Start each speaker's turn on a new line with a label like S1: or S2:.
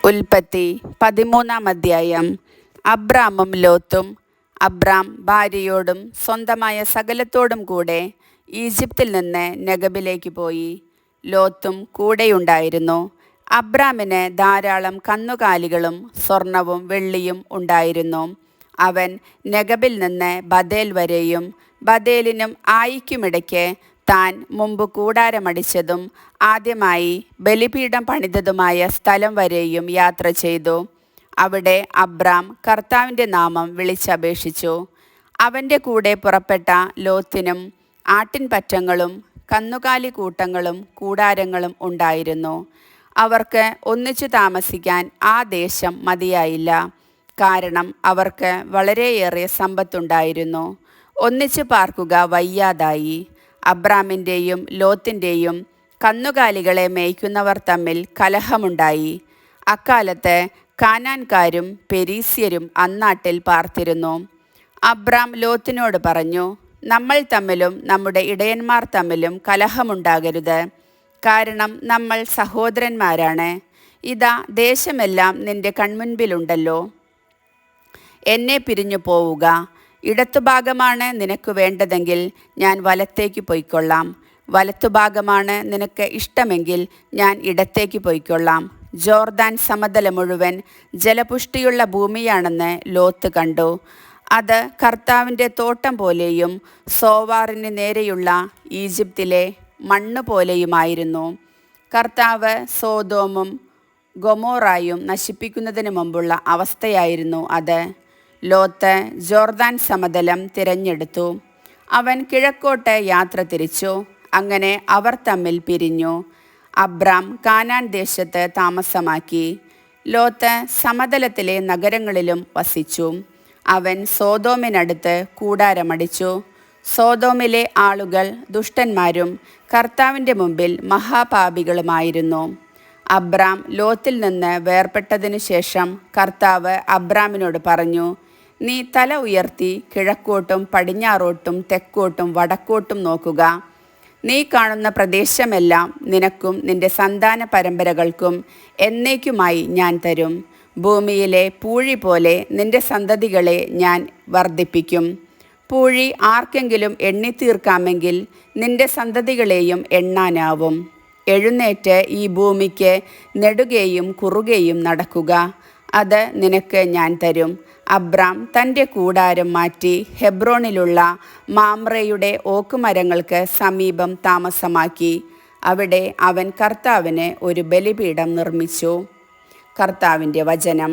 S1: ഉൽപ്പത്തി 13 അബ്രാമും ലോത്തും. അബ്രാം ഭാര്യയോടും സ്വന്തമായ സകലത്തോടും കൂടെ ഈജിപ്തിൽ നിന്ന് നെഗബിലേക്ക് പോയി. ലോത്തും കൂടെയുണ്ടായിരുന്നു. അബ്രാമിന് ധാരാളം കന്നുകാലികളും സ്വർണവും വെള്ളിയും ഉണ്ടായിരുന്നു. അവൻ നെഗബിൽ നിന്ന് ബഥേൽ വരെയും ബഥേലിനും ആയിക്കുമിടയ്ക്ക് താൻ മുമ്പ് കൂടാരമടിച്ചതും ആദ്യമായി ബലിപീഠം പണിതതുമായ സ്ഥലം വരെയും യാത്ര ചെയ്തു. അവിടെ അബ്രാം കർത്താവിൻ്റെ നാമം വിളിച്ചപേക്ഷിച്ചു. അവൻ്റെ കൂടെ പുറപ്പെട്ട ലോത്തിനും ആട്ടിൻപറ്റങ്ങളും കന്നുകാലി കൂട്ടങ്ങളും കൂടാരങ്ങളും ഉണ്ടായിരുന്നു. അവർക്ക് ഒന്നിച്ചു താമസിക്കാൻ ആ ദേശം മതിയായില്ല. കാരണം അവർക്ക് വളരെയേറെ സമ്പത്തുണ്ടായിരുന്നു. ഒന്നിച്ചു പാർക്കുക വയ്യാതായി. അബ്രാമിൻ്റെയും ലോത്തിൻ്റെയും കന്നുകാലികളെ മേയ്ക്കുന്നവർ തമ്മിൽ കലഹമുണ്ടായി. അക്കാലത്ത് കാനാൻകാരും പെരീസ്യരും അന്നാട്ടിൽ പാർത്തിരുന്നു. അബ്രാം ലോത്തിനോട് പറഞ്ഞു, നമ്മൾ തമ്മിലും നമ്മുടെ ഇടയന്മാർ തമ്മിലും കലഹമുണ്ടാകരുത്. കാരണം നമ്മൾ സഹോദരന്മാരാണ്. ഇതാ ദേശമെല്ലാം നിന്റെ കൺമുൻപിലുണ്ടല്ലോ. എന്നെ പിരിഞ്ഞു പോവുക. ഇടത്തുഭാഗമാണ് നിനക്ക് വേണ്ടതെങ്കിൽ ഞാൻ വലത്തേക്ക് പൊയ്ക്കൊള്ളാം. വലത്തുഭാഗമാണ് നിനക്ക് ഇഷ്ടമെങ്കിൽ ഞാൻ ഇടത്തേക്ക് പൊയ്ക്കൊള്ളാം. ജോർദാൻ സമതല മുഴുവൻ ജലപുഷ്ടിയുള്ള ഭൂമിയാണെന്ന് ലോത്ത് കണ്ടു. അത് കർത്താവിൻ്റെ തോട്ടം പോലെയും സോവാറിന് നേരെയുള്ള ഈജിപ്തിലെ മണ്ണ് പോലെയുമായിരുന്നു. കർത്താവ് സോദോമും ഗൊമോറായും നശിപ്പിക്കുന്നതിന് മുമ്പുള്ള അവസ്ഥയായിരുന്നു അത്. ലോത്ത് ജോർദാൻ സമതലം തിരഞ്ഞെടുത്തു. അവൻ കിഴക്കോട്ട് യാത്ര തിരിച്ചു. അങ്ങനെ അവർ തമ്മിൽ പിരിഞ്ഞു. അബ്രാം കാനാൻ ദേശത്ത് താമസമാക്കി. ലോത്ത് സമതലത്തിലെ നഗരങ്ങളിലും വസിച്ചു. അവൻ സോദോമിനടുത്ത് കൂടാരമടിച്ചു. സോദോമിലെ ആളുകൾ ദുഷ്ടന്മാരും കർത്താവിൻ്റെ മുമ്പിൽ മഹാപാപികളുമായിരുന്നു. അബ്രാം ലോത്തിൽ നിന്ന് വേർപെട്ടതിനു ശേഷം കർത്താവ് അബ്രാമിനോട് പറഞ്ഞു, നീ തല ഉയർത്തി കിഴക്കോട്ടും പടിഞ്ഞാറോട്ടും തെക്കോട്ടും വടക്കോട്ടും നോക്കുക. നീ കാണുന്ന പ്രദേശമെല്ലാം നിനക്കും നിന്റെ സന്താന പരമ്പരകൾക്കും എന്നേക്കുമായി ഞാൻ തരും. ഭൂമിയിലെ പൂഴി പോലെ നിന്റെ സന്തതികളെ ഞാൻ വർദ്ധിപ്പിക്കും. പൂഴി ആർക്കെങ്കിലും എണ്ണിത്തീർക്കാമെങ്കിൽ നിന്റെ സന്തതികളെയും എണ്ണാനാവും. എഴുന്നേറ്റ് ഈ ഭൂമിക്ക് നെടുകയും കുറുകയും നടക്കുക. അത് നിനക്ക് ഞാൻ തരും. അബ്രാം തൻ്റെ കൂടാരം മാറ്റി ഹെബ്രോണിലുള്ള മാമ്രയുടെ ഓക്കുമരങ്ങൾക്ക് സമീപം താമസമാക്കി. അവിടെ അവൻ കർത്താവിന് ഒരു ബലിപീഠം നിർമ്മിച്ചു. കർത്താവിൻ്റെ വചനം.